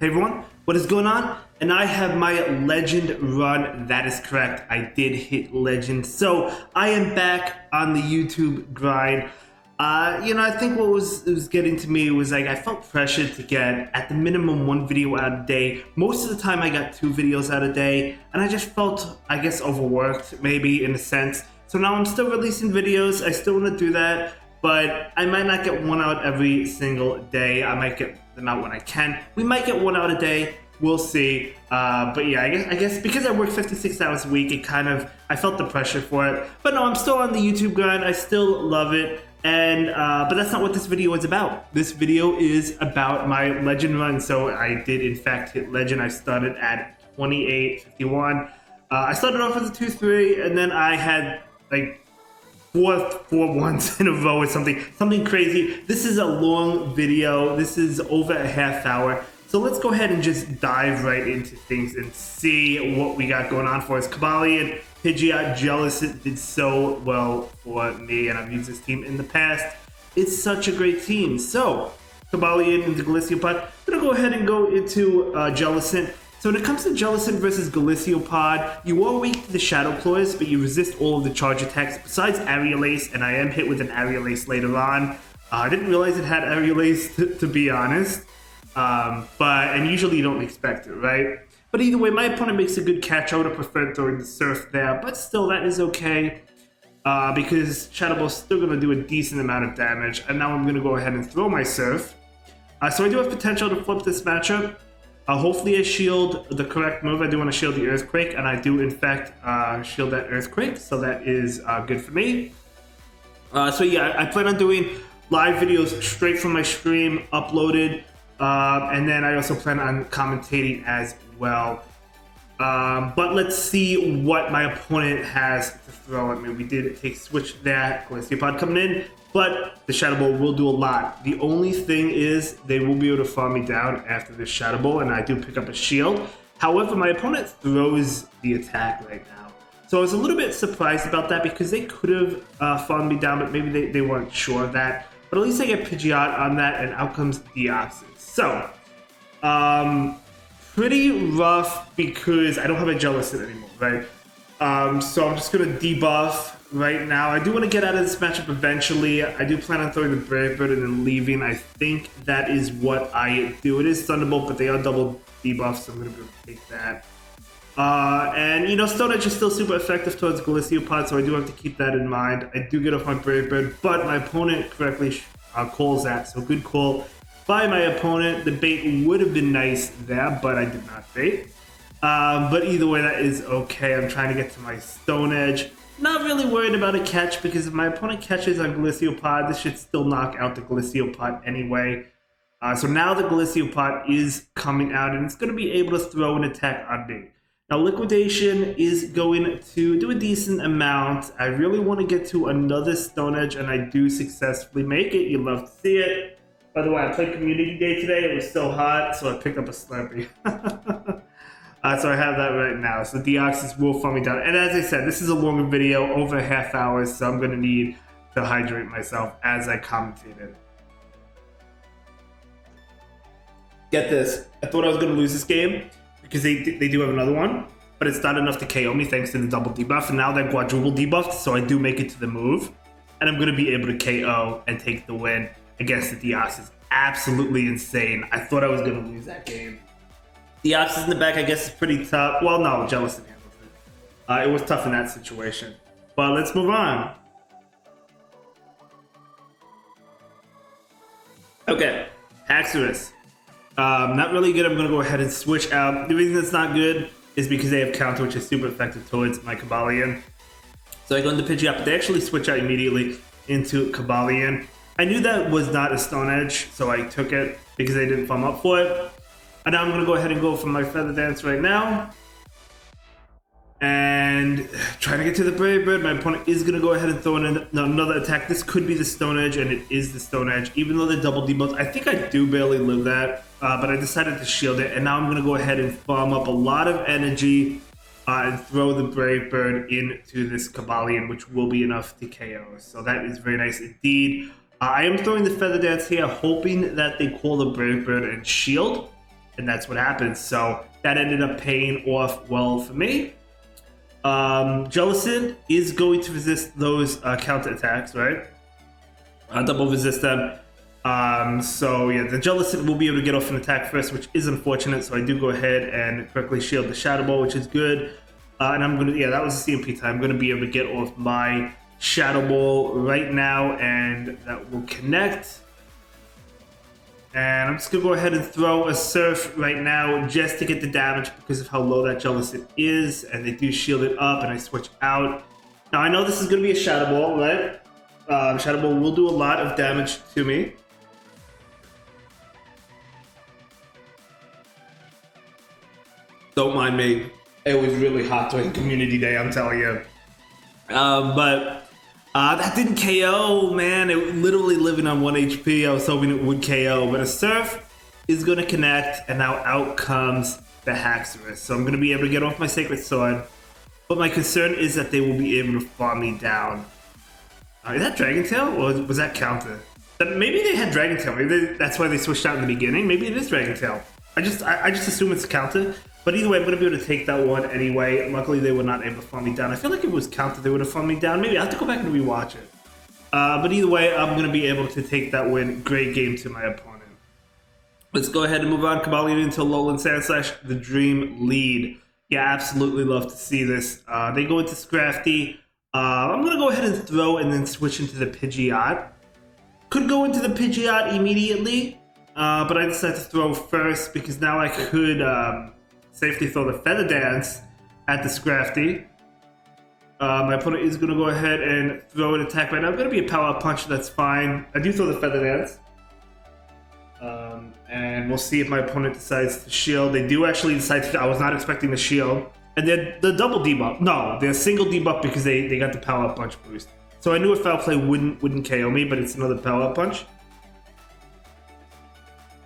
Hey everyone, what is going on? And I have my legend run. That is correct. I did hit legend. So I am back on the YouTube grind. I think what was getting to me was like I felt pressured to get at the minimum one video out a day. Most of the time I got 2 videos out a day, and I just felt, I guess, overworked maybe in a sense. So now I'm still releasing videos. I still want to do that, but I might not get one out every single day. I might get them out when I can. We might get one out a day. We'll see. But yeah, I guess because I work 56 hours a week, I felt the pressure for it. But no, I'm still on the YouTube grind. I still love it. And but that's not what this video is about. This video is about my legend run. So I did in fact hit legend. I started at 2851. I started off with a 2-3, and then I had like four ones in a row or something crazy. This is a long video. This is over a half hour. So let's go ahead and just dive right into things and see what we got going on for us. Kabalion, Pidgeot, Jealous did so well for me, and I've used this team in the past. It's such a great team. So Kabalion into Galiciopod. I'm gonna go ahead and go into Jellicent. So when it comes to Jellicent versus Galiciopod, you are weak to the Shadow Claws, but you resist all of the charge attacks besides Aerial Ace, and I am hit with an Aerial Ace later on. I didn't realize it had Aerial Ace, to be honest. And usually you don't expect it, right? But either way, my opponent makes a good catch. I would have preferred throwing the Surf there, but still, that is okay. Because Shadow Ball's still going to do a decent amount of damage. And now I'm going to go ahead and throw my Surf. So I do have potential to flip this matchup. Hopefully I shield the correct move. I do want to shield the Earthquake, and I do in fact shield that Earthquake, so that is good for me. So yeah, I plan on doing live videos straight from my stream, uploaded, and then I also plan on commentating as well. But let's see what my opponent has to throw at me. We did take switch there, Galiciopod coming in, but the Shadow Ball will do a lot. The only thing is they will be able to farm me down after this Shadow Ball, and I do pick up a shield. However, my opponent throws the attack right now. So I was a little bit surprised about that because they could have farmed me down, but maybe they weren't sure of that. But at least I get Pidgeot on that, and out comes Deoxys. So, pretty rough because I don't have a Jellicent anymore, right? So I'm just going to debuff right now. I do want to get out of this matchup eventually. I do plan on throwing the Brave Bird and then leaving. I think that is what I do. It is Thunderbolt, but they are double debuffs, so I'm going to be able to take that. And Stone Edge is still super effective towards Galiciopod, so I do have to keep that in mind. I do get off my Brave Bird, but my opponent correctly calls that, so good call by my opponent. The bait would have been nice there, but I did not bait. But either way, that is okay. I'm trying to get to my Stone Edge. Not really worried about a catch because if my opponent catches on Galiciopod, this should still knock out the Galiciopod anyway. So now the Galiciopod is coming out, and it's going to be able to throw an attack on me. Now Liquidation is going to do a decent amount. I really want to get to another Stone Edge, and I do successfully make it. You love to see it. By the way, I played Community Day today. It was so hot, so I picked up a Slurpee. So I have that right now. So Deoxys will farm me down. And as I said, this is a longer video, over a half hour, so I'm going to need to hydrate myself as I commentated. Get this. I thought I was going to lose this game because they do have another one, but it's not enough to KO me thanks to the double debuff. And now they're quadruple debuffed, so I do make it to the move. And I'm going to be able to KO and take the win against the Deoxys. Absolutely insane. I thought I was going to lose that game. Deoxys in the back, I guess, is pretty tough. Well, no, Jellicent handles it. It was tough in that situation. But let's move on. Okay, Haxorus. Not really good. I'm going to go ahead and switch out. The reason it's not good is because they have counter, which is super effective towards my Kabalion. So I go into Pidgeot, but they actually switch out immediately into Kabalion. I knew that was not a Stone Edge, so I took it because they didn't farm up for it. And now I'm going to go ahead and go for my Feather Dance right now. And trying to get to the Brave Bird. My opponent is going to go ahead and throw in another attack. This could be the Stone Edge, and it is the Stone Edge. Even though they're double debuffed, I think I do barely live that. But I decided to shield it. And now I'm going to go ahead and farm up a lot of energy and throw the Brave Bird into this Kabalion, which will be enough to KO. So that is very nice indeed. I am throwing the Feather Dance here, hoping that they call the Brave Bird and shield. and that's what happened. So that ended up paying off well for me. Jellicent is going to resist those counter attacks, right? Double resist them. So yeah, the Jellicent will be able to get off an attack first, which is unfortunate. So I do go ahead and correctly shield the Shadow Ball, which is good. And I'm gonna, yeah, that was a CMP time. I'm gonna be able to get off my Shadow Ball right now, and that will connect. And I'm just gonna go ahead and throw a Surf right now just to get the damage because of how low that Jellicent is, and they do shield it up, and I switch out. Now I know this is gonna be a Shadow Ball, right? Shadow Ball will do a lot of damage to me. Don't mind me. It was really hot during Community Day, I'm telling you. But that didn't KO, man. It literally living on 1 HP. I was hoping it would KO, but a Surf is going to connect, and now out comes the Haxorus. So I'm going to be able to get off my Sacred Sword, but my concern is that they will be able to farm me down. Is that Dragon Tail, or was that counter? Maybe they had Dragon Tail. Maybe that's why they switched out in the beginning. Maybe it is Dragon Tail. I just assume it's counter. But either way, I'm going to be able to take that one anyway. Luckily, they were not able to farm me down. I feel like if it was counter, they would have farmed me down. Maybe I have to go back and rewatch it. But either way, I'm going to be able to take that win. Great game to my opponent. Let's go ahead and move on. Cobalion into Alolan Sandslash, the Dream lead. Yeah, absolutely love to see this. They go into Scrafty. I'm going to go ahead and throw and then switch into the Pidgeot. Could go into the Pidgeot immediately, but I decided to throw first because now I could safely throw the Feather Dance at the Scrafty. My opponent is going to go ahead and throw an attack right now. I'm going to be a Power Punch, that's fine. I do throw the Feather Dance. And we'll see if my opponent decides to shield. They do actually decide to. I was not expecting the shield. And then the double debuff. No, they're single debuff because they got the Power Punch boost. So I knew a Foul Play wouldn't KO me, but it's another Power Punch.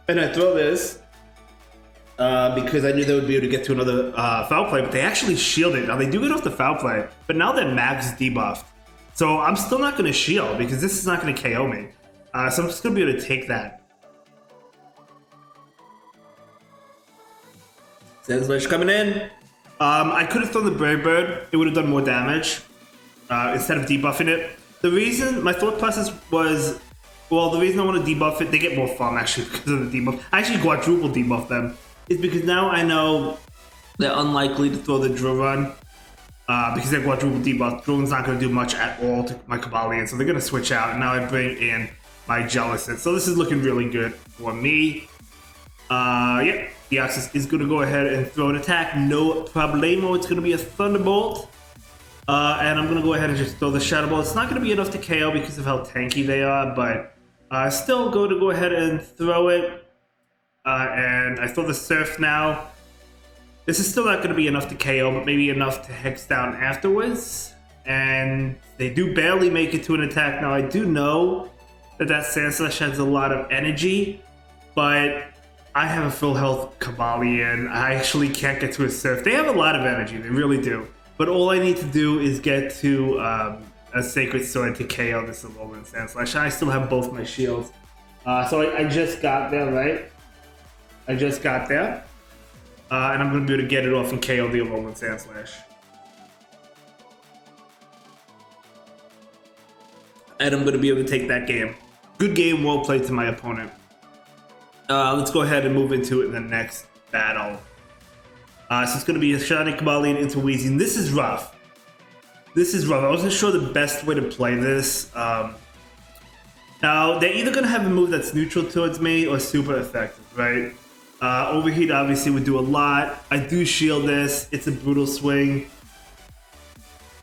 And I throw this because I knew they would be able to get to another Foul Play, but they actually shield it. Now they do get off the Foul Play, but now they're max debuffed. So I'm still not going to shield because this is not going to KO me. So I'm just going to be able to take that. Sandslash coming in. I could have thrown the Brave Bird. It would have done more damage instead of debuffing it. The reason, my thought process was, well, the reason I want to debuff it, they get more farm actually because of the debuff. I actually quadruple debuff them. Is because now I know they're unlikely to throw the Drill Run because they're quadruple debuff. Drill Run's not going to do much at all to my Cobalion, so they're going to switch out. And now I bring in my Jellicent. So this is looking really good for me. Yep. The Deoxys is going to go ahead and throw an attack. No problemo. It's going to be a Thunderbolt. And I'm going to go ahead and just throw the Shadow Ball. It's not going to be enough to KO because of how tanky they are, but still going to go ahead and throw it. And I throw the Surf now. This is still not going to be enough to KO, but maybe enough to Hex down afterwards. And they do barely make it to an attack. Now, I do know that Sandslash has a lot of energy, but I have a full health Cobalion. I actually can't get to a Surf. They have a lot of energy, they really do. But all I need to do is get to a Sacred Sword to KO this Alolan Sandslash. I still have both my shields. So I just got there, right? I just got there. And I'm going to be able to get it off and KO the Alolan Sandslash. And I'm going to be able to take that game. Good game, well played to my opponent. Let's go ahead and move into it in the next battle. So it's going to be a Shiny Cobalion into Weezing. This is rough. This is rough. I wasn't sure the best way to play this. Now, they're either going to have a move that's neutral towards me or super effective, right? Overheat obviously would do a lot. I do shield this. It's a brutal swing.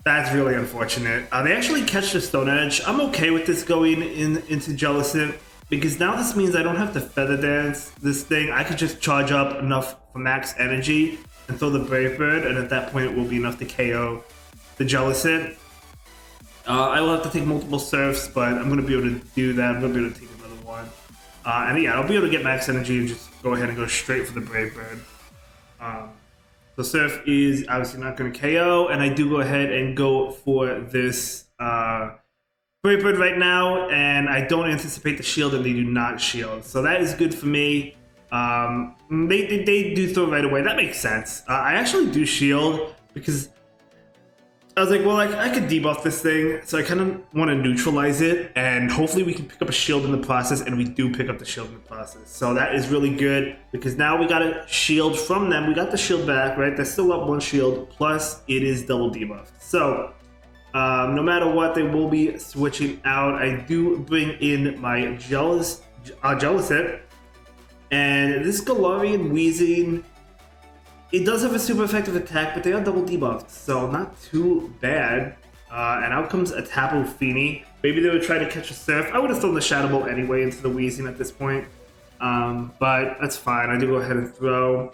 That's really unfortunate. They actually catch the Stone Edge. I'm okay with this going into Jellicent, because now this means I don't have to Feather Dance this thing. I could just charge up enough for max energy and throw the Brave Bird, and at that point it will be enough to KO the Jellicent. I will have to take multiple Surfs, but I'm going to be able to do that. I'm going to be able to take another one. And yeah, I'll be able to get max energy and just go ahead and go straight for the Brave Bird. So Surf is obviously not going to KO, and I do go ahead and go for this Brave Bird right now, and I don't anticipate the shield, and they do not shield. So that is good for me. They do throw right away. That makes sense. I actually do shield because I was like, well, I could debuff this thing, so I kind of want to neutralize it, and hopefully we can pick up a shield in the process, and we do pick up the shield in the process. So that is really good, because now we got a shield from them. We got the shield back, right? They're still up one shield, plus it is double debuffed. So no matter what, they will be switching out. I do bring in my Jellicent, and this Galarian Weezing, it does have a super effective attack, but they are double debuffed, so not too bad. And out comes a Tapu Fini. Maybe they would try to catch a Surf. I would have thrown the Shadow Ball anyway into the Weezing at this point. But that's fine. I do go ahead and throw.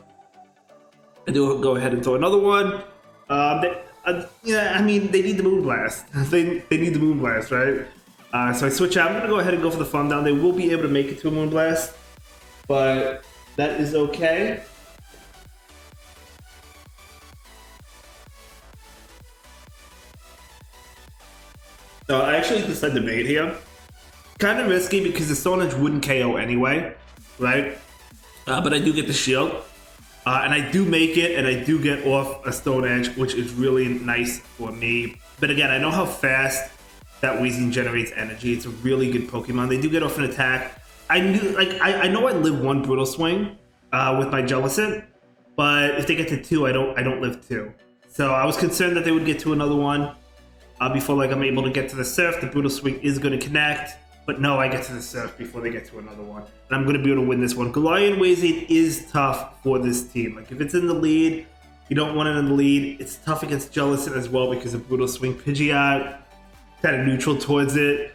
I do go ahead and throw another one. Yeah, I mean, they need the Moonblast. they need the Moonblast, right? So I switch out. I'm going to go ahead and go for the Farm Down. They will be able to make it to a Moonblast, but that is okay. So I actually decided to bait here. Kind of risky because the Stone Edge wouldn't KO anyway, right? But I do get the shield. And I do make it, and I do get off a Stone Edge, which is really nice for me. But again, I know how fast that Weezing generates energy. It's a really good Pokemon. They do get off an attack. I know I live one Brutal Swing with my Jellicent, but if they get to two, I don't live two. So I was concerned that they would get to another one. Before I'm able to get to the Surf. The Brutal Swing is going to connect, but no, I get to the Surf before they get to another one. And I'm going to be able to win this one. Galarian Weezing is tough for this team. If it's in the lead, you don't want it in the lead. It's tough against Jellicent as well because of Brutal Swing. Pidgeot, kind of neutral towards it.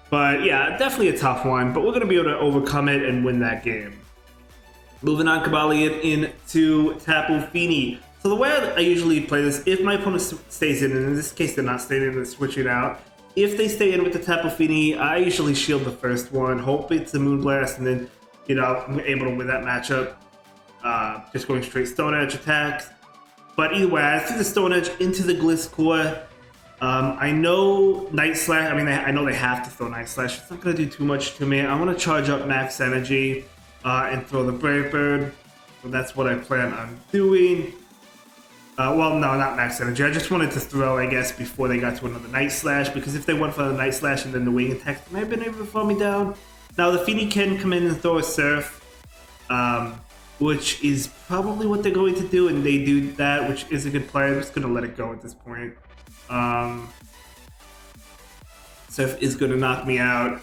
But yeah, definitely a tough one, but we're going to be able to overcome it and win that game. Moving on, Cobalion into Tapu Fini. So the way I usually play this, if my opponent stays in, and in this case they're not staying in, they're switching out. If they stay in with the Tapu Fini, I usually shield the first one, hope it's a Moonblast, and then, I'm able to win that matchup. Just going straight Stone Edge attacks. But either way, I threw the Stone Edge into the Gliscor. I know Night Slash, I know they have to throw Night Slash. It's not going to do too much to me. I want to charge up max energy and throw the Brave Bird. So that's what I plan on doing. Well, no, not max energy. I just wanted to throw, I guess, before they got to another Night Slash, because if they went for the Night Slash and then the Wing Attack, they might have been able to throw me down. Now, the Fini can come in and throw a Surf, which is probably what they're going to do, and they do that, which is a good play. I'm just going to let it go at this point. Surf is going to knock me out.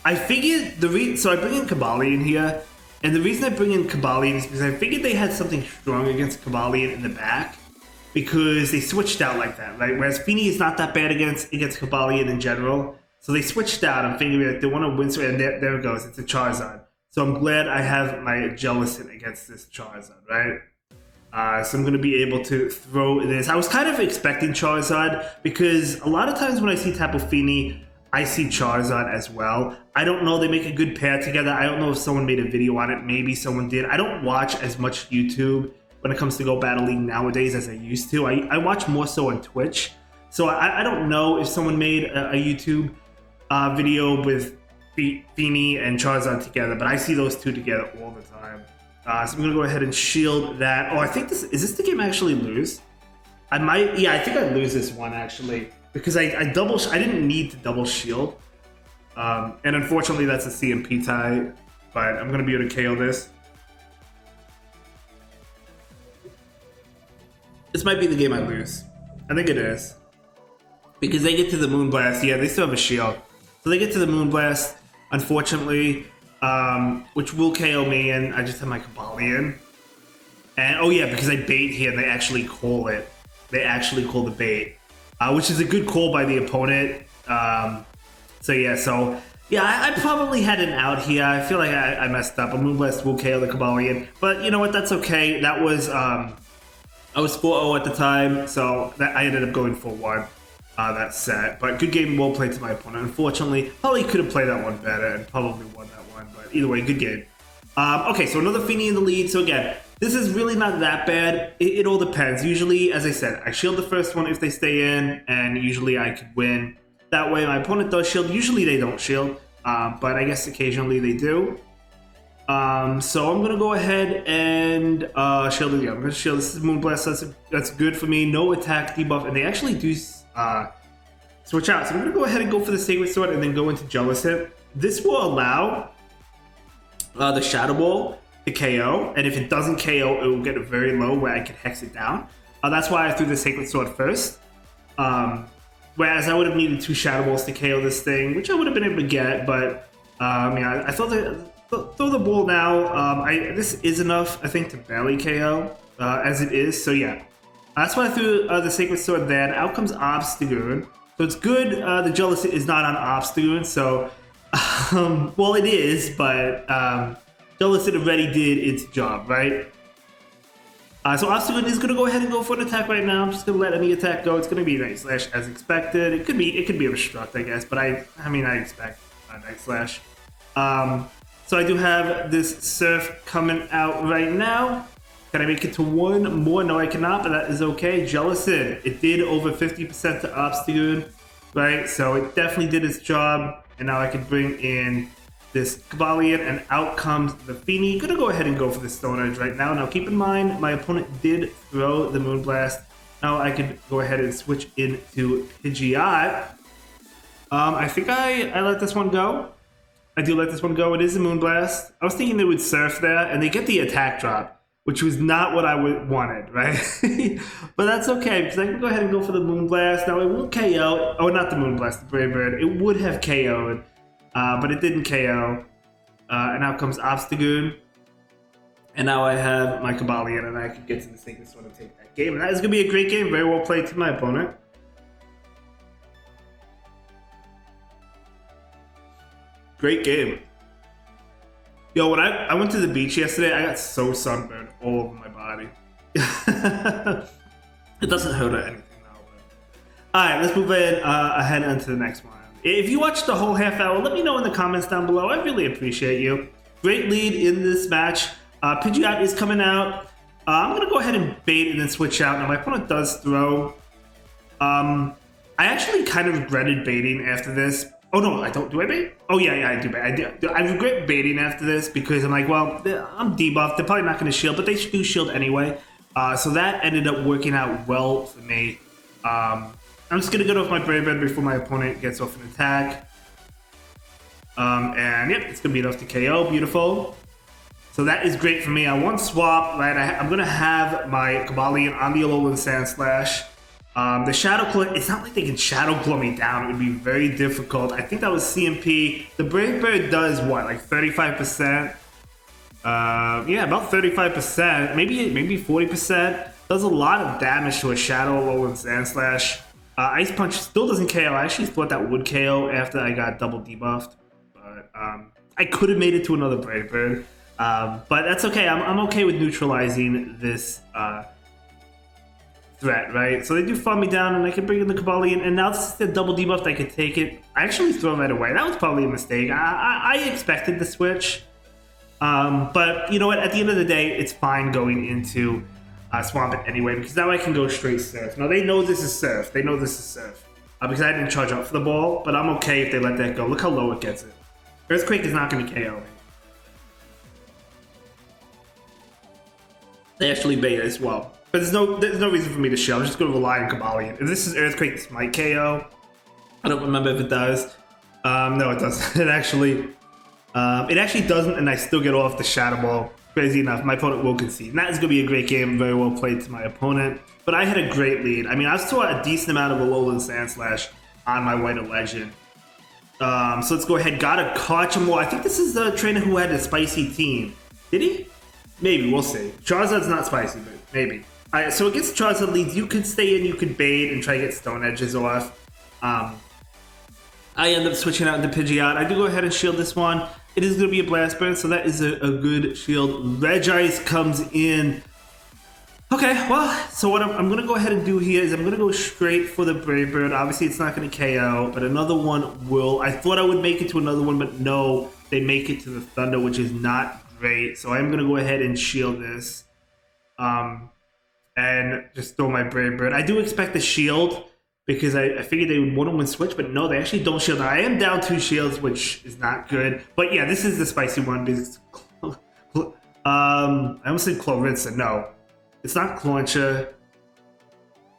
I figured so I bring in Cobalion here, and the reason I bring in Cobalion is because I figured they had something strong against Cobalion in the back, because they switched out like that, right? Whereas Fini is not that bad against Cobalion in general, so they switched out. I'm figuring they want to win, and there it goes. It's a Charizard. So I'm glad I have my Jellicent against this Charizard, right? So I'm going to be able to throw this. I was kind of expecting Charizard, because a lot of times when I see Tapu Fini, I see Charizard as well. I don't know, they make a good pair together. I don't know if someone made a video on it. Maybe someone did. I don't watch as much YouTube when it comes to Go Battle League nowadays as I used to. I watch more so on Twitch. So I don't know if someone made a YouTube video with Fini and Charizard together, but I see those two together all the time. So I'm going to go ahead and shield that. Oh, I think is this the game I actually lose? I think I lose this one actually, because I didn't need to double shield. And unfortunately that's a CMP tie, but I'm going to be able to KO this. This might be the game I lose. I think it is. Because they get to the Moonblast. Yeah, they still have a shield. So they get to the Moonblast, unfortunately, which will KO me, and I just have my Cobalion. And, oh yeah, because I bait here, and they actually call it. They actually call the bait, which is a good call by the opponent. So yeah, I probably had an out here. I feel like I messed up. A Moonblast will KO the Cobalion, but you know what? That's okay. That was I was 4-0 at the time, so I ended up going 4-1 that set. But good game, well played to my opponent. Unfortunately, probably could have played that one better and probably won that one. But either way, good game. Okay, so another Fini in the lead. So again, this is really not that bad. It all depends. Usually, as I said, I shield the first one if they stay in, and usually I could win. That way, my opponent does shield. Usually they don't shield, but I guess occasionally they do. So I'm gonna go ahead and shield it. Yeah, I'm gonna shield. This is Moonblast. That's good for me. No attack debuff, and they actually do switch out. So I'm gonna go ahead and go for the Sacred Sword and then go into Jealous Hit. This will allow the Shadow Ball to KO, and if it doesn't KO, it will get very low where I can hex it down. That's why I threw the Sacred Sword first. Whereas I would have needed 2 Shadow Balls to KO this thing, which I would have been able to get, but yeah, I thought that. Throw the ball now. This is enough, I think, to barely KO as it is. So yeah, that's why I threw the Sacred Sword there. And out comes Obstagoon. So it's good. The Jealous is not on Obstagoon. So, well, it is, but Jealous already did its job, right? So Obstagoon is gonna go ahead and go for an attack right now. I'm just gonna let any attack go. It's gonna be Night Slash as expected. It could be a Restruct, I guess, but I expect Night Slash. So I do have this Surf coming out right now. Can I make it to 1 more? No, I cannot, but that is okay. Jealousy. It did over 50% to Obstagoon, right? So it definitely did its job. And now I can bring in this Cavalier, and out comes the Feeny. Gonna go ahead and go for the Stone Edge right now. Now keep in mind, my opponent did throw the Moonblast. Now I could go ahead and switch into Pidgeot. I think I let this one go. I do let this one go. It is a Moonblast. I was thinking they would Surf there, and they get the attack drop, which was not what I wanted, right? But that's okay, because I can go ahead and go for the Moonblast. Now, it will KO. Oh, not the Moonblast, the Brave Bird. It would have KO'd, but it didn't KO. And now comes Obstagoon. And now I have my Cavalier, and I can get to the Sacred Sword and take that game. And that is going to be a great game. Very well played to my opponent. Great game. Yo, when I went to the beach yesterday, I got so sunburned all over my body. It doesn't hurt or anything now. But... Alright, let's move ahead on to the next one. If you watched the whole half hour, let me know in the comments down below. I really appreciate you. Great lead in this match. Pidgeot is coming out. I'm going to go ahead and bait and then switch out. Now, my opponent does throw. I actually kind of regretted baiting after this. Oh no, I don't. Do I bait? Oh yeah, I do bait. I regret baiting after this because I'm like, well, I'm debuffed. They're probably not going to shield, but they do shield anyway. So that ended up working out well for me. I'm just going to get off my Brave Bird before my opponent gets off an attack. And yep, it's going to be enough to KO. Beautiful. So that is great for me. I want swap, right? I'm going to have my Cavalier on the Alolan Sandslash. The Shadow Claw, it's not like they can Shadow Claw me down. It would be very difficult. I think that was CMP. The Brave Bird does what, like 35%? Yeah, about 35%, maybe 40%. Does a lot of damage to a Shadow Alolan Sandslash. Ice Punch still doesn't KO. I actually thought that would KO after I got double debuffed. But I could have made it to another Brave Bird. But that's okay. I'm okay with neutralizing this threat, right? So they do farm me down, and I can bring in the Cavalier, and now this is the double debuff. I could take it. I actually throw right away. That was probably a mistake. I expected the switch, but you know what? At the end of the day, it's fine going into Swamp It anyway, because now I can go straight Surf. Now they know this is Surf. They know this is Surf because I didn't charge up for the ball, but I'm okay if they let that go. Look how low it gets it. Earthquake is not going to KO me. They actually bait as well. But there's no reason for me to shield. I'm just going to rely on Cavalier. If this is Earthquake, this might KO. I don't remember if it does. No, it doesn't. It actually doesn't, and I still get off the Shadow Ball. Crazy enough, my opponent will concede. And that is going to be a great game. Very well played to my opponent. But I had a great lead. I mean, I saw a decent amount of Alolan Sandslash on my White Legend. So let's go ahead. Got a Carchamore. I think this is the trainer who had a spicy team. Did he? Maybe. We'll see. Charizard's not spicy, but maybe. Alright, so against Charizard leads, you could stay in, you could bait, and try to get Stone Edges off. I end up switching out into Pidgeot. I do go ahead and shield this one. It is going to be a Blast Burn, so that is a good shield. Regice comes in. Okay, well, so what I'm going to go ahead and do here is I'm going to go straight for the Brave Bird. Obviously, it's not going to KO, but another one will. I thought I would make it to another one, but no, they make it to the Thunder, which is not great. So I'm going to go ahead and shield this. And just throw my Brave Bird. I do expect a shield because I figured they would one-on-one switch, but no, they actually don't shield. Now, I am down 2 shields, which is not good. But yeah, this is the spicy one because I almost said Clarissa. No, it's not Clauncher.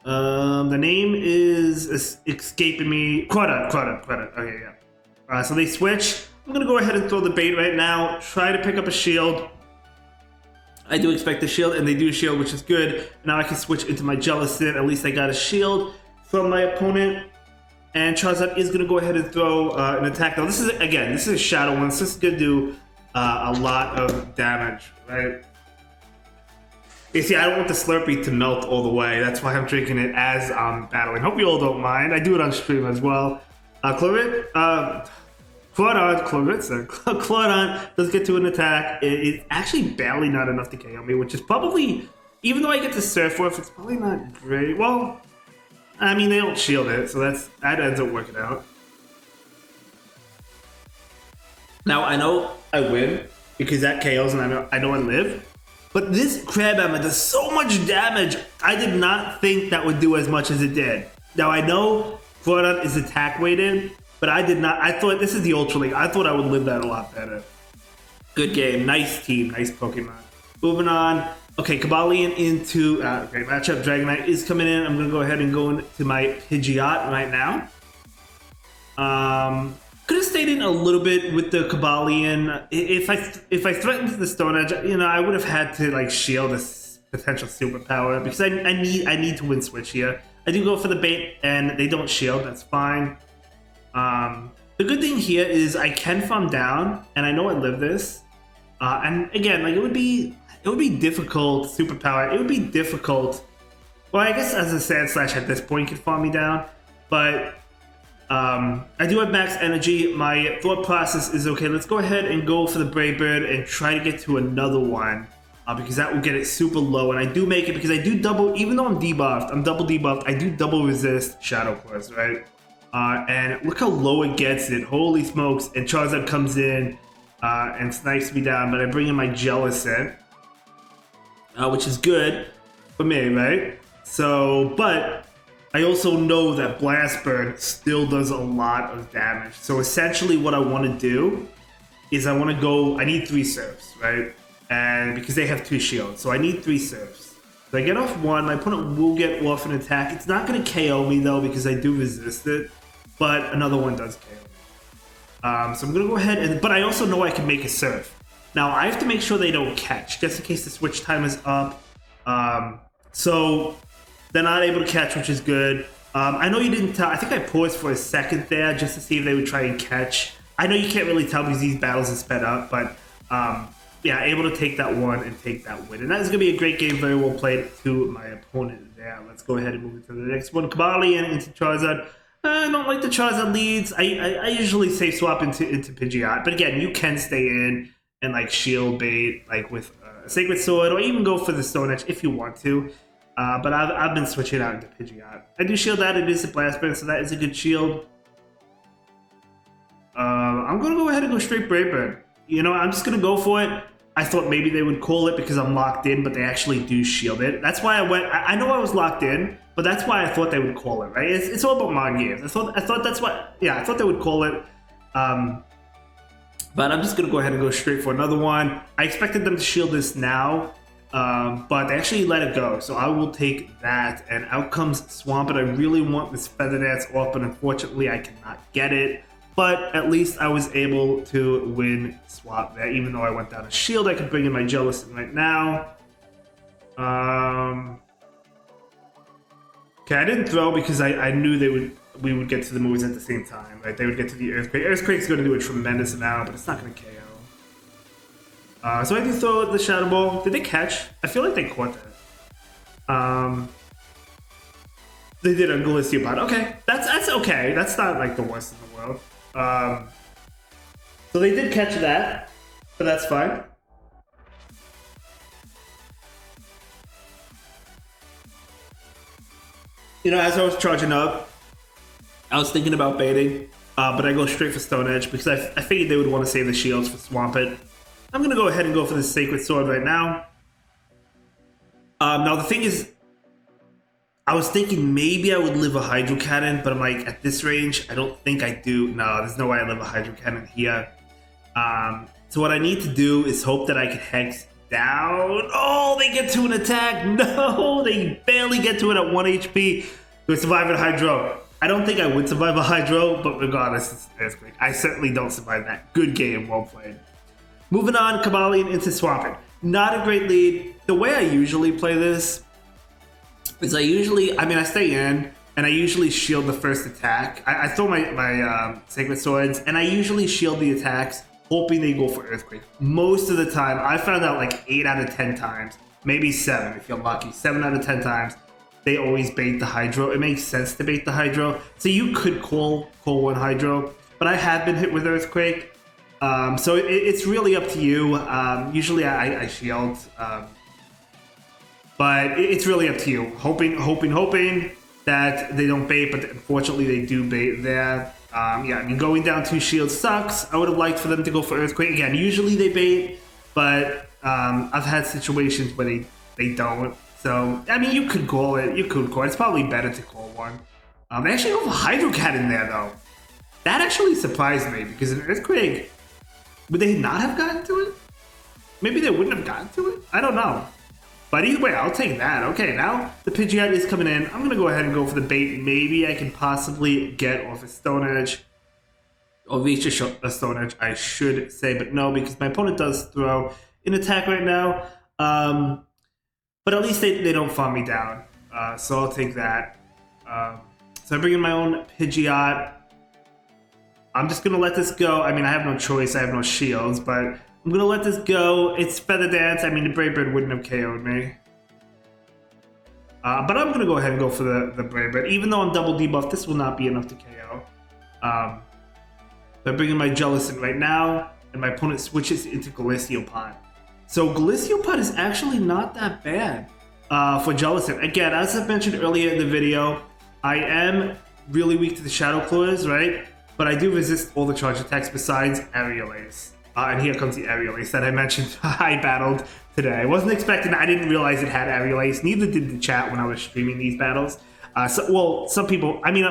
The name is escaping me. Crawdad. Okay, yeah. So they switch. I'm gonna go ahead and throw the bait right now. Try to pick up a shield. I do expect a shield, and they do shield, which is good. Now I can switch into my Jellicent. At least I got a shield from my opponent. And Charizard is going to go ahead and throw an attack. Now this is, again, this is a Shadow one, so this is going to do a lot of damage, right? You see, I don't want the Slurpee to melt all the way. That's why I'm drinking it as I'm battling. Hope you all don't mind. I do it on stream as well. Claudon does get to an attack. It's actually barely not enough to KO me, which is probably, even though I get to Surf Wolf, it's probably not great. Well, I mean, they don't shield it, so that ends up working out. Now, I know I win because that KOs and I know I live. But this Crabhammer does so much damage, I did not think that would do as much as it did. Now, I know Crawdad is attack weighted, but I did not. I thought, this is the Ultra League, I thought I would live that a lot better. Good game, nice team, nice Pokemon. Moving on. Okay, Cobalion into great matchup. Dragonite is coming in. I'm gonna go ahead and go into my Pidgeot right now. Could have stayed in a little bit with the Cobalion. If I threatened the Stone Edge, you know, I would have had to like shield this potential superpower because I need to win switch here. I do go for the bait and they don't shield. That's fine. The good thing here is I can farm down, and I know I live this. And again, like it would be difficult, superpower. It would be difficult. Well, I guess as a Sandslash at this point could farm me down, but I do have max energy. My thought process is, okay, let's go ahead and go for the Brave Bird and try to get to another one, because that will get it super low, and I do make it because I do double, even though I'm double debuffed, I do double resist Shadow Claws, right? And look how low it gets it. Holy smokes. And Charizard comes in and snipes me down, but I bring in my Jellicent. Which is good for me, right? So, but I also know that Blast Burn still does a lot of damage. So essentially what I want to do is I need 3 Surfs, right? And because they have 2 shields, so I need 3 Surfs. So I get off 1, my opponent will get off an attack. It's not going to KO me though because I do resist it, but another one does KO me. So I'm going to go ahead, but I also know I can make a Surf. Now, I have to make sure they don't catch, just in case the switch time is up. So they're not able to catch, which is good. I know you didn't tell. I think I paused for a second there just to see if they would try and catch. I know you can't really tell because these battles are sped up, but yeah, able to take that one and take that win. And that is going to be a great game, very well played to my opponent there. Let's go ahead and move into the next one. Cobalion into Charizard. I don't like the Charizard leads. I usually safe swap into Pidgeot, but again, you can stay in and like shield bait like with a Sacred Sword, or even go for the Stone Edge if you want to. But I've been switching out into Pidgeot. I do shield that. It is a Blast Burn, so that is a good shield. I'm gonna go ahead and go straight Brave Bird. You know, I'm just gonna go for it. I thought maybe they would call it because I'm locked in, but they actually do shield it. That's why I went. I know I was locked in, but that's why I thought they would call it. Right? It's all about mind games. I thought that's what. Yeah, I thought they would call it. But I'm just gonna go ahead and go straight for another one. I expected them to shield this now, but they actually let it go. So I will take that, and out comes Swampert. I really want this Feather Dance off, but unfortunately I cannot get it. But at least I was able to win swap there, even though I went down a shield. I could bring in my Jellicent right now. Okay, I didn't throw because I knew we would get to the moves at the same time, right? They would get to the Earthquake. Earthquake's going to do a tremendous amount, but it's not going to KO. So I do throw the Shadow Ball. Did they catch? I feel like they caught that. They did a Galicia. Okay, that's okay. That's not like the worst in the world. So they did catch that, but that's fine. You know, as I was charging up, I was thinking about baiting, but I go straight for Stone Edge because I figured they would want to save the shields for Swampert. I'm going to go ahead and go for the Sacred Sword right now. Now the thing is, I was thinking maybe I would live a Hydro Cannon, but I'm like, at this range, I don't think I do. No, there's no way I live a Hydro Cannon here. So what I need to do is hope that I can Hex down. Oh, they get to an attack. No, they barely get to it at 1 HP. They're surviving Hydro. I don't think I would survive a Hydro, but regardless, it's Earthquake. I certainly don't survive that. Good game, well played. Moving on, Cobalion into swapping. Not a great lead. The way I usually play this is I stay in, and I usually shield the first attack. I throw my Sacred Swords, and I usually shield the attacks, hoping they go for Earthquake. Most of the time, I found out like 8 out of 10 times, maybe 7 if you're lucky, 7 out of 10 times, they always bait the Hydro. It makes sense to bait the Hydro. So you could call one Hydro, but I have been hit with Earthquake. So it's really up to you. Usually I shield, but it's really up to you. Hoping that they don't bait, but unfortunately they do bait there. Yeah, I mean, going down 2 shields sucks. I would have liked for them to go for Earthquake. Again, usually they bait, but I've had situations where they don't. So, I mean, you could call it. It's probably better to call one. They actually go for Hydro Cannon there, though. That actually surprised me, because an Earthquake, would they not have gotten to it? Maybe they wouldn't have gotten to it? I don't know. But either way, I'll take that. Okay, now the Pidgeot is coming in. I'm going to go ahead and go for the bait. Maybe I can possibly get off a Stone Edge. Or reach a Stone Edge, I should say. But no, because my opponent does throw an attack right now. But at least they don't farm me down. So I'll take that. So I bring in my own Pidgeot. I'm just going to let this go. I mean, I have no choice. I have no shields, but I'm going to let this go. It's Feather Dance. I mean, the Brave Bird wouldn't have KO'd me. But I'm going to go ahead and go for the Brave Bird. Even though I'm double debuffed, this will not be enough to KO. So I bring in my Jellicent right now, and my opponent switches into Golisopod. So Golisopod is actually not that bad for Jellicent. Again, as I mentioned earlier in the video, I am really weak to the Shadow Claws, right? But I do resist all the charge attacks besides Aerial Ace. And here comes the Aerial Ace that I mentioned I battled today. I wasn't expecting, I didn't realize it had Aerial Ace. Neither did the chat when I was streaming these battles. Well, some people, I mean,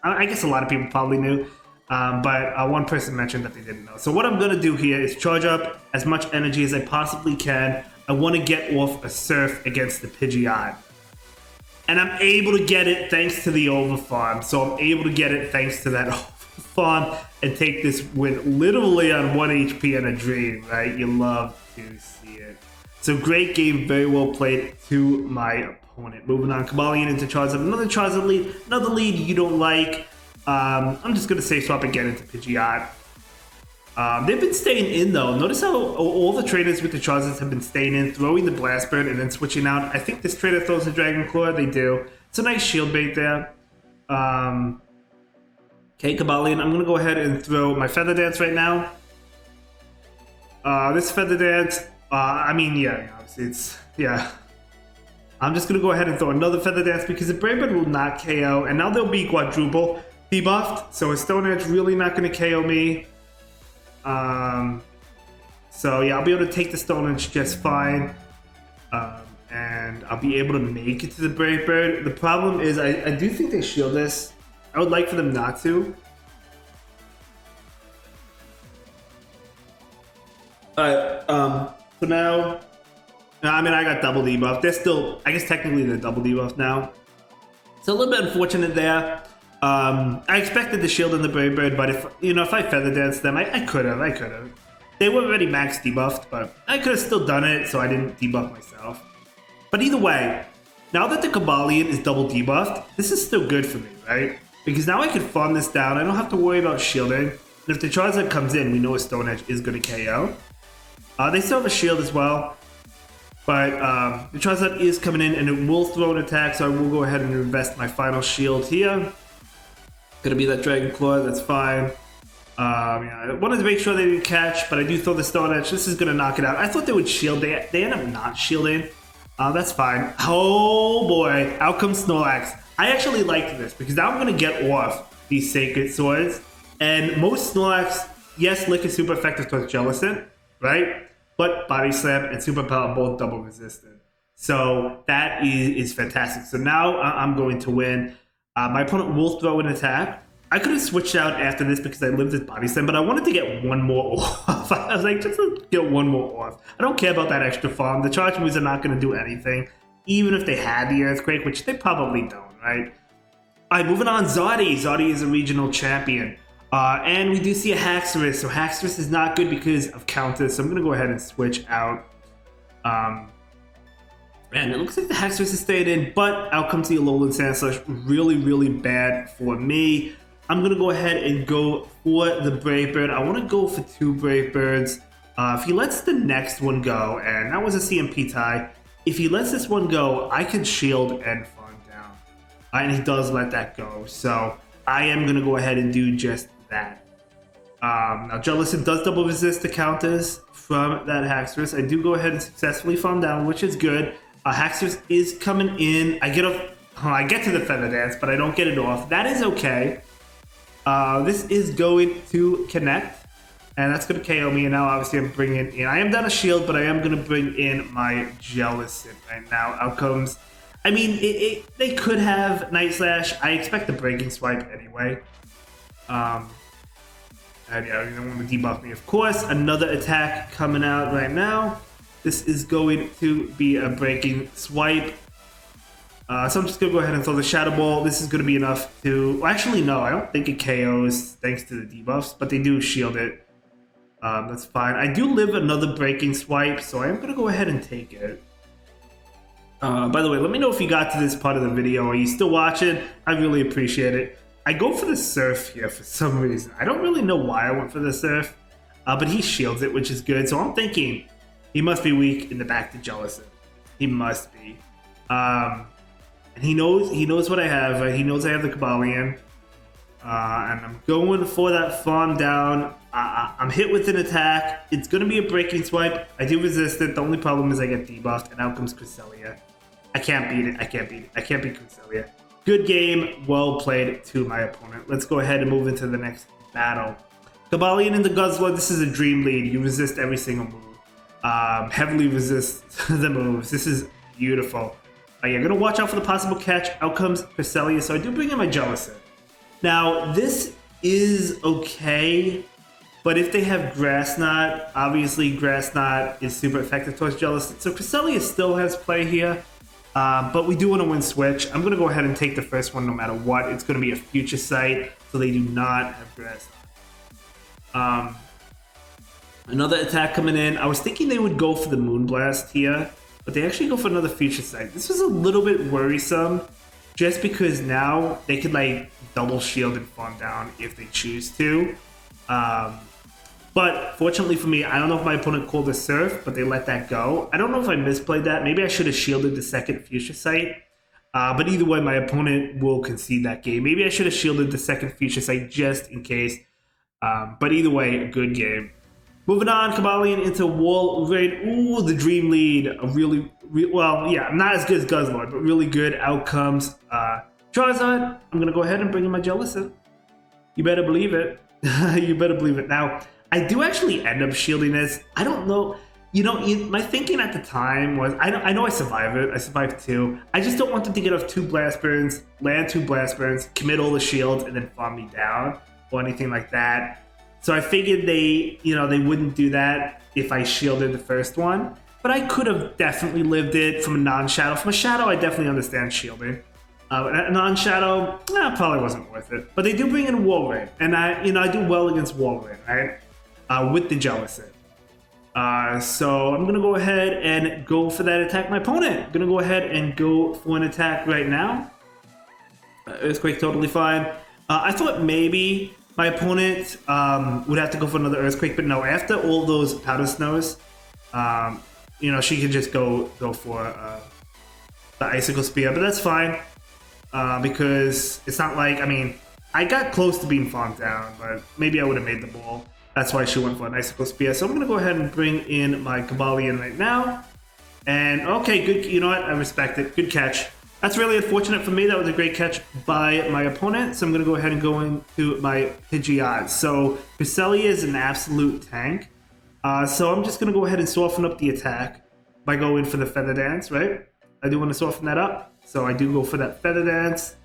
I guess a lot of people probably knew. But one person mentioned that they didn't know. So what I'm going to do here is charge up as much energy as I possibly can. I want to get off a Surf against the Pidgeot. And I'm able to get it thanks to the overfarm. So I'm able to get it thanks to that overfarm and take this win literally on 1 HP and a dream, right? You love to see it. So great game, very well played to my opponent. Moving on, Cobalion into Charizard. Another Charizard lead, another lead you don't like. I'm just going to safe swap again into Pidgeot. They've been staying in though. Notice how all the traders with the Charizards have been staying in, throwing the Blast Bird and then switching out. I think this trader throws the Dragon Claw. They do. It's a nice shield bait there. Okay, Cobalion, I'm going to go ahead and throw my Feather Dance right now. This Feather Dance, I mean, yeah, obviously it's, yeah. I'm just going to go ahead and throw another Feather Dance because the Brave Bird will not KO. And now they'll be quadruple debuffed. So a Stone Edge really not going to KO me. So yeah, I'll be able to take the Stone Edge just fine. And I'll be able to make it to the Brave Bird. The problem is I do think they shield this. I would like for them not to. Alright, so now, I mean, I got double debuff. They're still, I guess technically they're double debuff now. It's a little bit unfortunate there. I expected the shield and the Brave Bird, but if I Feather Dance them, I could have. They were already max debuffed, but I could have still done it, so I didn't debuff myself. But either way, now that the Cobalion is double debuffed, this is still good for me, right? Because now I can farm this down. I don't have to worry about shielding. And if the Charizard comes in, we know a Stone Edge is going to KO. They still have a shield as well. But the Charizard is coming in and it will throw an attack, so I will go ahead and invest my final shield here. Gonna be that Dragon Claw, that's fine. Yeah, I wanted to make sure they didn't catch, but I do throw the Stone Edge. This is gonna knock it out. I thought they would shield. They end up not shielding. That's fine. Oh boy, out comes Snorlax. I actually liked this because now I'm gonna get off these Sacred Swords. And most Snorlax, yes, Lick is super effective towards Jellicent, right? But Body Slam and Super Power both double resistant. So that is fantastic. So now I'm going to win. My opponent will throw an attack. I could have switched out after this because I lived this body slam, but I wanted to get one more off. I was like, just to get one more off. I don't care about that extra farm. The charge moves are not going to do anything, even if they had the Earthquake, which they probably don't, right? All right, moving on, Zardy. Zardy is a regional champion. And we do see a Haxorus. So Haxorus is not good because of counters, so I'm going to go ahead and switch out. Man, it looks like the Haxorus is staying in, but out comes the Alolan Sandslash. Really, really bad for me. I'm going to go ahead and go for the Brave Bird. I want to go for 2 Brave Birds. If he lets the next one go, and that was a CMP tie, if he lets this one go, I can shield and farm down. And he does let that go, so I am going to go ahead and do just that. Now, Jellicent does double resist the counters from that Haxorus. I do go ahead and successfully farm down, which is good. Haxorus is coming in. I get to the Feather Dance, but I don't get it off. That is okay. This is going to connect, and that's going to KO me. And now, obviously, I'm bringing in. I am down a shield, but I am going to bring in my Jellicent right now. Outcomes. I mean, they could have Night Slash. I expect the Breaking Swipe anyway. And yeah, they want to debuff me, of course. Another attack coming out right now. This is going to be a Breaking Swipe. So I'm just going to go ahead and throw the Shadow Ball. This is going to be enough to... Well, actually, no. I don't think it KOs thanks to the debuffs, but they do shield it. That's fine. I do live another Breaking Swipe, so I am going to go ahead and take it. By the way, let me know if you got to this part of the video. Are you still watching? I really appreciate it. I go for the Surf here for some reason. I don't really know why I went for the Surf, but he shields it, which is good. So I'm thinking he must be weak in the back to Jellicent. He must be. And he knows what I have. Right? He knows I have the Cobalion. And I'm going for that farm down. I'm hit with an attack. It's going to be a Breaking Swipe. I do resist it. The only problem is I get debuffed, and out comes Cresselia. I can't beat it. I can't beat Cresselia. Good game. Well played to my opponent. Let's go ahead and move into the next battle. Cobalion and the Guzzler. This is a dream lead. You resist every single move. Heavily resist the moves. This is beautiful. You're going to watch out for the possible catch. Out comes Cresselia. So I do bring in my Jellicent. Now, this is okay, but if they have Grass Knot, obviously Grass Knot is super effective towards Jellicent. So Cresselia still has play here, but we do want to win Switch. I'm going to go ahead and take the first one no matter what. It's going to be a Future Sight, so they do not have Grass Knot. Another attack coming in. I was thinking they would go for the Moonblast here, but they actually go for another Future Sight. This was a little bit worrisome, just because now they could like double shield and farm down if they choose to. But fortunately for me, I don't know if my opponent called a Surf, but they let that go. I don't know if I misplayed that. Maybe I should have shielded the second Future Sight. But either way, my opponent will concede that game. Maybe I should have shielded the second Future Sight just in case. But either way, a good game. Moving on, Cobalion into Wall Raid. Ooh, the Dream Lead. A really, well, yeah, not as good as Guzzlord, but really good outcomes. Charizard, I'm going to go ahead and bring in my Jellicent. You better believe it. You better believe it. Now, I do actually end up shielding this. I don't know. You know, my thinking at the time was, I know I survived it. I survived 2. I just don't want them to get off 2 Blast Burns, land 2 Blast Burns, commit all the shields, and then farm me down or anything like that. So I figured they wouldn't do that if I shielded the first one. But I could have definitely lived it from a non-shadow. From a shadow, I definitely understand shielding. A non-shadow, probably wasn't worth it. But they do bring in Wall Raid, and I do well against Wall Raid, right? With the Jellicent. So I'm gonna go ahead and go for that attack. My opponent gonna go ahead and go for an attack right now. Earthquake, totally fine. I thought maybe my opponent would have to go for another Earthquake, but no. After all those Powder Snows, she could just go for the Icicle Spear, but that's fine. Because it's not like, I got close to being farmed down, but maybe I would have made the ball. That's why she went for an Icicle Spear. So I'm going to go ahead and bring in my Cobalion right now. And okay, good. You know what? I respect it. Good catch. That's really unfortunate for me. That was a great catch by my opponent. So I'm going to go ahead and go into my Pidgeot. So Cresselia is an absolute tank. So I'm just going to go ahead and soften up the attack by going for the Feather Dance, right? I do want to soften that up. So I do go for that Feather Dance.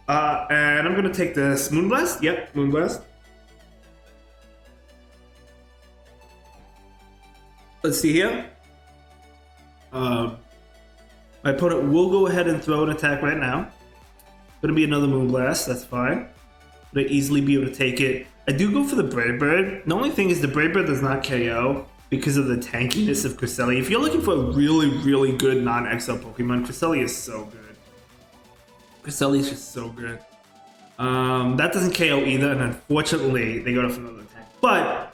And I'm gonna take this Moonblast. Yep, Moonblast. Let's see here. My opponent will go ahead and throw an attack right now. Gonna be another Moonblast, that's fine. Gonna easily be able to take it. I do go for the Brave Bird. The only thing is the Brave Bird does not KO because of the tankiness of Cresselia. If you're looking for a really, really good non-XL Pokemon, Cresselia is so good. Cresselia is just so good. That doesn't KO either, and unfortunately, they got off another attack. But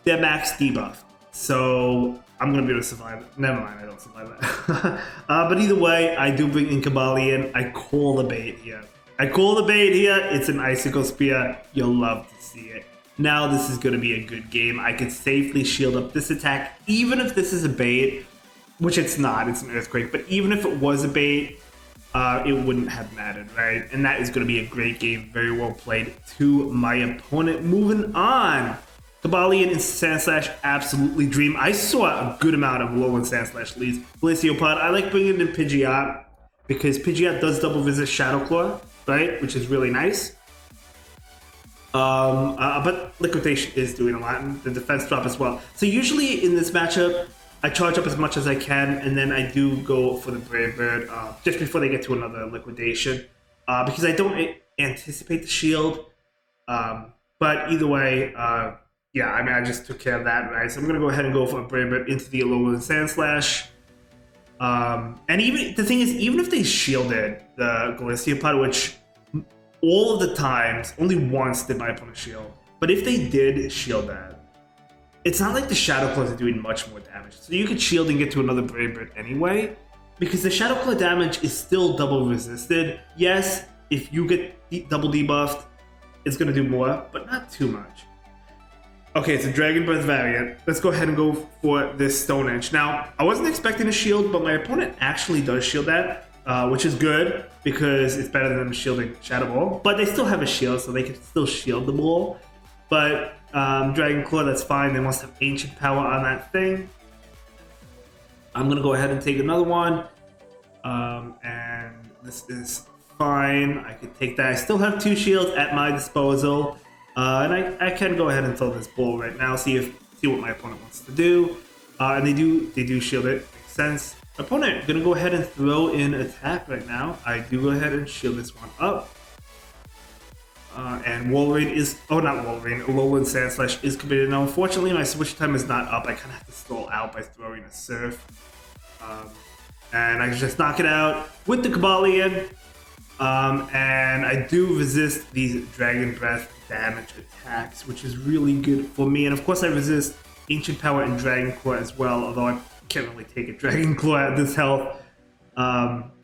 they're max debuffed, so I'm gonna be able to survive it. Never mind, I don't survive that. But either way, I do bring in Cobalion. I call the bait here. It's an Icicle Spear. You'll love to see it. Now this is going to be a good game. I could safely shield up this attack, even if this is a bait, which it's not. It's an Earthquake. But even if it was a bait, it wouldn't have mattered, right? And that is going to be a great game. Very well played to my opponent. Moving on. Cobalion and Sandslash absolutely dream. I saw a good amount of Alolan Sandslash leads. Glaciopod, I like bringing in Pidgeot because Pidgeot does double resist Shadow Claw, right? Which is really nice. But Liquidation is doing a lot, and the defense drop as well. So usually in this matchup, I charge up as much as I can, and then I do go for the Brave Bird just before they get to another Liquidation, because I don't anticipate the shield. But either way, yeah, I mean, I just took care of that, right? So I'm going to go ahead and go for a Brave Bird into the Alolan Sandslash. And even the thing is, even if they shielded the Glaciopod, which all of the times, only once did my opponent shield. But if they did shield that, it's not like the Shadow Claws are doing much more damage. So you could shield and get to another Brave Bird anyway, because the Shadow Claw damage is still double resisted. Yes, if you get double debuffed, it's going to do more, but not too much. Okay, it's a Dragon Breath variant. Let's go ahead and go for this Stone Edge. Now, I wasn't expecting a shield, but my opponent actually does shield that, which is good because it's better than shielding Shadow Ball. But they still have a shield, so they can still shield the ball. But Dragon Claw, that's fine. They must have Ancient Power on that thing. I'm going to go ahead and take another one. And this is fine. I could take that. I still have 2 shields at my disposal. And I can go ahead and throw this ball right now, see what my opponent wants to do. And they do shield it. Makes sense. Opponent gonna go ahead and throw in attack right now. I do go ahead and shield this one up. And Wolverine is not Wolverine. Alolan Sandslash is committed. Now, unfortunately, my switch time is not up. I kind of have to stall out by throwing a Surf. And I can just knock it out with the Cobalion. And I do resist these Dragon Breath damage attacks, which is really good for me. And of course I resist Ancient Power and Dragon Claw as well, although I can't really take a Dragon Claw at this health.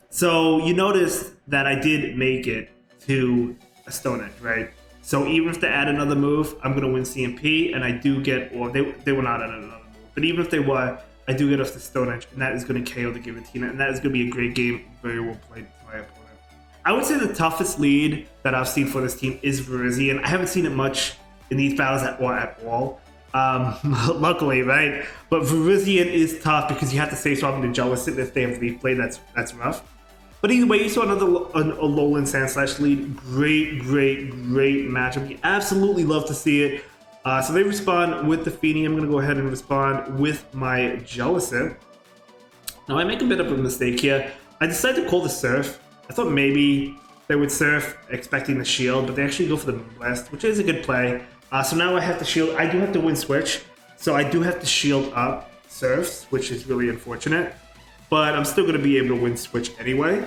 So you notice that I did make it to a Stone Edge, right? So even if they add another move, I'm going to win CMP, and I do get, or they were not at another move, but even if they were, I do get off the Stone Edge, and that is going to KO the Giratina, and that is going to be a great game, very well played by my opponent. I would say the toughest lead that I've seen for this team is Virizion. I haven't seen it much in these battles at all. Luckily, right? But Virizion is tough because you have to save swap into Jellicent if they have Leaf Blade. That's rough. But either way, you saw another Alolan Sandslash lead. Great matchup. You absolutely love to see it. So they respond with the Feeny. I'm going to go ahead and respond with my Jellicent. Now, I make a bit of a mistake here. I decided to call the Surf. I thought maybe they would Surf expecting the shield, but they actually go for the Moonblast, which is a good play. So now I have to shield. I do have to win switch, so I do have to shield up Surfs, which is really unfortunate. But I'm still going to be able to win switch anyway.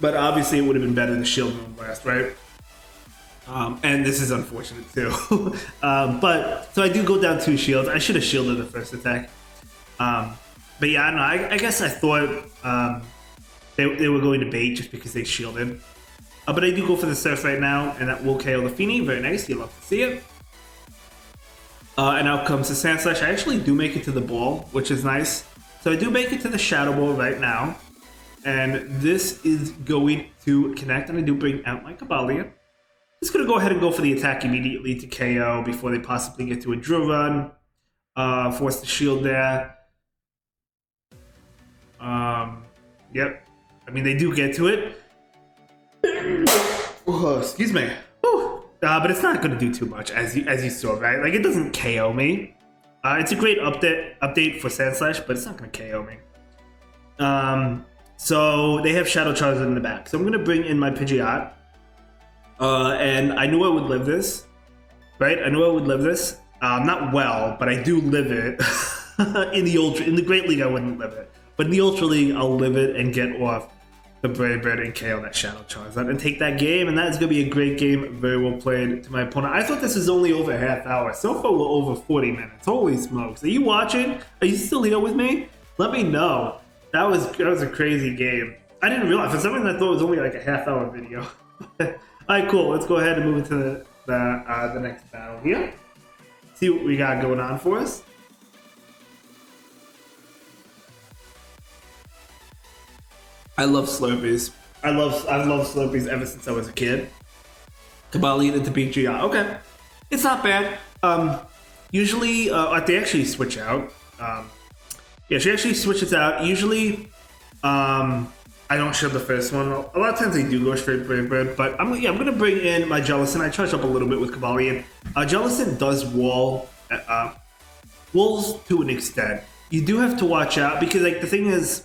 But obviously it would have been better to shield Moonblast, right? And this is unfortunate too. But so I do go down 2 shields. I should have shielded the first attack. But yeah, I don't know. I guess I thought they were going to bait just because they shielded. But I do go for the Surf right now, and that will KO the Feeny. Very nice. You love to see it. And out comes the Sandslash. I actually do make it to the ball, which is nice. So I do make it to the Shadow Ball right now. And this is going to connect, and I do bring out my Cobalion. Just going to go ahead and go for the attack immediately to KO before they possibly get to a Drill Run. Force the shield there. Yep. I mean, they do get to it. Oh, excuse me. But it's not going to do too much, as you saw, right? Like, it doesn't KO me. It's a great update for Sandslash, but it's not going to KO me. So they have Shadow Charizard in the back. So I'm going to bring in my Pidgeot. And I knew I would live this, right? I knew I would live this. Not well, but I do live it. In the Great League, I wouldn't live it. But in the Ultra League, I'll live it and get off the Brave Bird and KO that Shadow Charizard and take that game. And that is going to be a great game. Very well played to my opponent. I thought this was only over a half hour. So far, we're over 40 minutes. Holy smokes. Are you watching? Are you still here with me? Let me know. That was a crazy game. I didn't realize. For some reason, I thought it was only like a half hour video. All right, cool. Let's go ahead and move into the next battle here. See what we got going on for us. I love Slurpees. I've loved Slurpees ever since I was a kid. Kabali into Pidgeot. Okay, it's not bad. Usually, they actually switch out. Yeah, she actually switches out. Usually, I don't shield the first one. A lot of times they do go straight Brave Bird, but I'm gonna bring in my Jellicent. I charge up a little bit with Kabali. Jellicent does walls to an extent. You do have to watch out because, like, the thing is,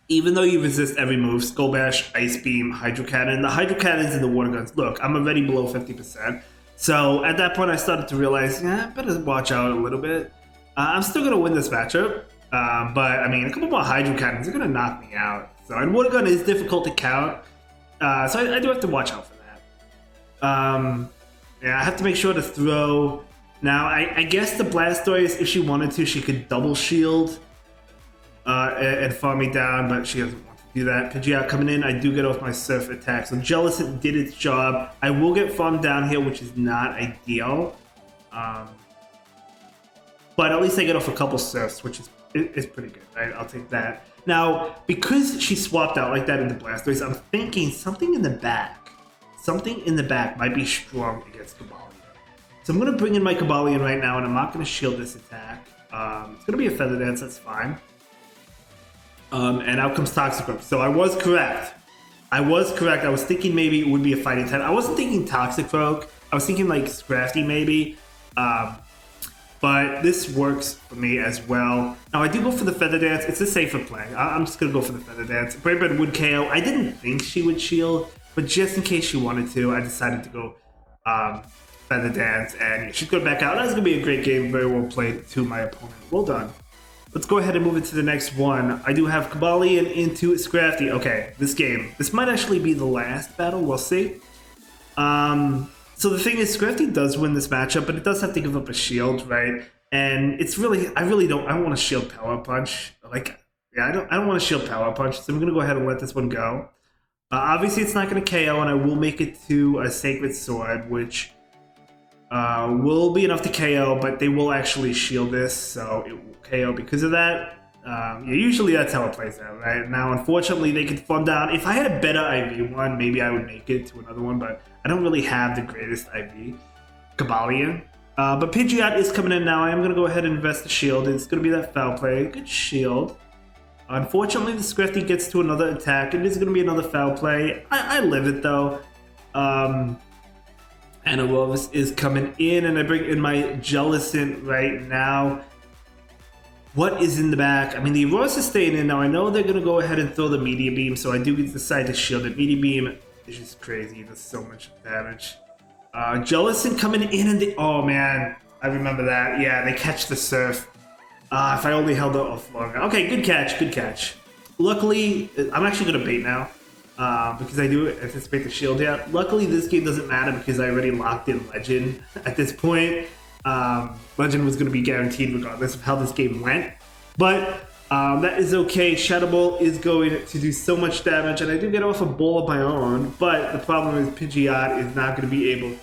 even though you resist every move, Skull Bash, Ice Beam, Hydro Cannon, the Hydro Cannons and the Water Guns, look, I'm already below 50%. So at that point, I started to realize, I better watch out a little bit. I'm still going to win this matchup, but I mean, a couple more Hydro Cannons are going to knock me out. So, and Water Gun is difficult to count, so I do have to watch out for that. Yeah, I have to make sure to throw. Now, I guess the Blastoise, if she wanted to, she could double shield and farm me down, but she doesn't want to do that. Pidgeot coming in, I do get off my Surf attack. So Jellicent did its job. I will get farmed down here, which is not ideal. But at least I get off a couple Surfs, which is pretty good, right? I'll take that. Now, because she swapped out like that into Blastoise, I'm thinking something in the back might be strong against Kabalion. So I'm going to bring in my Kabalion right now, and I'm not going to shield this attack. It's going to be a Feather Dance, that's fine. And out comes Toxicroak. So I was correct. I was thinking maybe it would be a fighting type. I wasn't thinking Toxicroak. I was thinking like Scrafty maybe. But this works for me as well. Now I do go for the Feather Dance. It's a safer play. I'm just going to go for the Feather Dance. Brave Bird would KO. I didn't think she would shield, but just in case she wanted to, I decided to go Feather Dance. And she's going back out. That's going to be a great game. Very well played to my opponent. Well done. Let's go ahead and move into the next one. I do have Kabalion into Scrafty. Okay, this might actually be the last battle. We'll see. So the thing is, Scrafty does win this matchup, but it does have to give up a shield, right? And it's really, I don't want to shield Power Punch. Like, yeah, I don't want to shield Power Punch, so I'm going to go ahead and let this one go. Obviously, it's not going to KO, and I will make it to a Sacred Sword, which will be enough to KO, but they will actually shield this, so it will KO because of that. Yeah, usually that's how it plays out, right? Now, unfortunately, they could farm down. If I had a better IV one, maybe I would make it to another one, but I don't really have the greatest IV. Kabalion. But Pidgeot is coming in now. I am going to go ahead and invest the shield. It's going to be that foul play. Good shield. Unfortunately, the Scrafty gets to another attack. It is going to be another foul play. I live it, though. And Aurorus is coming in, and I bring in my Jellicent right now. What is in the back? I mean, the Aurorus is staying in now. I know they're going to go ahead and throw the Meteor Beam, so I do decide to shield it. Meteor Beam is just crazy. It does so much damage. Jellicent coming in and oh man, I remember that. Yeah, they catch the Surf. If I only held it off longer. Okay, good catch. Luckily, I'm actually going to bait now. Because I do anticipate the shield here. Luckily, this game doesn't matter because I already locked in Legend at this point. Legend was going to be guaranteed regardless of how this game went. But that is okay. Shadow Ball is going to do so much damage, and I do get off a ball of my own. But the problem is Pidgeot is not going to be able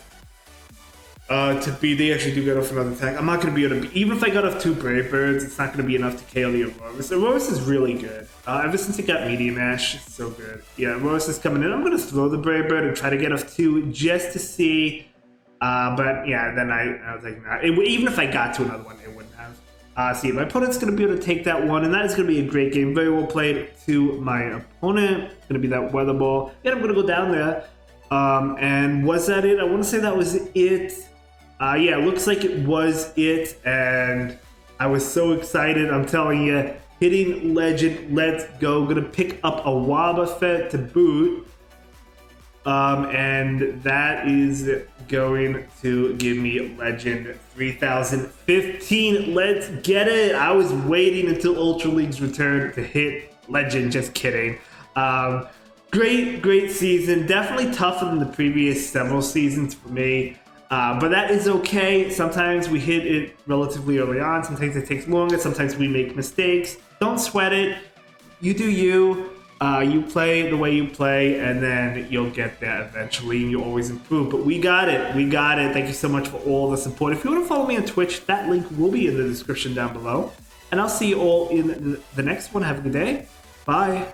they actually do get off another attack. I'm not going to be able to, even if I got off 2 Brave Birds, it's not going to be enough to KO the Aurorus. Aurorus is really good. Ever since it got Meteor Mash, it's so good. Yeah, Aurorus is coming in. I'm going to throw the Brave Bird and try to get off 2 just to see. But yeah, then I was like, nah. Even if I got to another one, it wouldn't have. See, my opponent's going to be able to take that one, and that is going to be a great game. Very well played to my opponent. It's going to be that weather ball. Yeah, I'm going to go down there. And was that it? I want to say that was it. Yeah, it looks like it was it, and I was so excited. I'm telling you, hitting legend, let's go. Gonna pick up a Wobbuffet to boot. And that is going to give me legend 3015. Let's get it. I was waiting until Ultra League's return to hit legend. Just kidding. Great season. Definitely tougher than the previous several seasons for me. But that is okay. Sometimes we hit it relatively early on. Sometimes it takes longer. Sometimes we make mistakes. Don't sweat it. You do you. You play the way you play, and then you'll get there eventually, and you'll always improve. But we got it. We got it. Thank you so much for all the support. If you want to follow me on Twitch, that link will be in the description down below. And I'll see you all in the next one. Have a good day. Bye.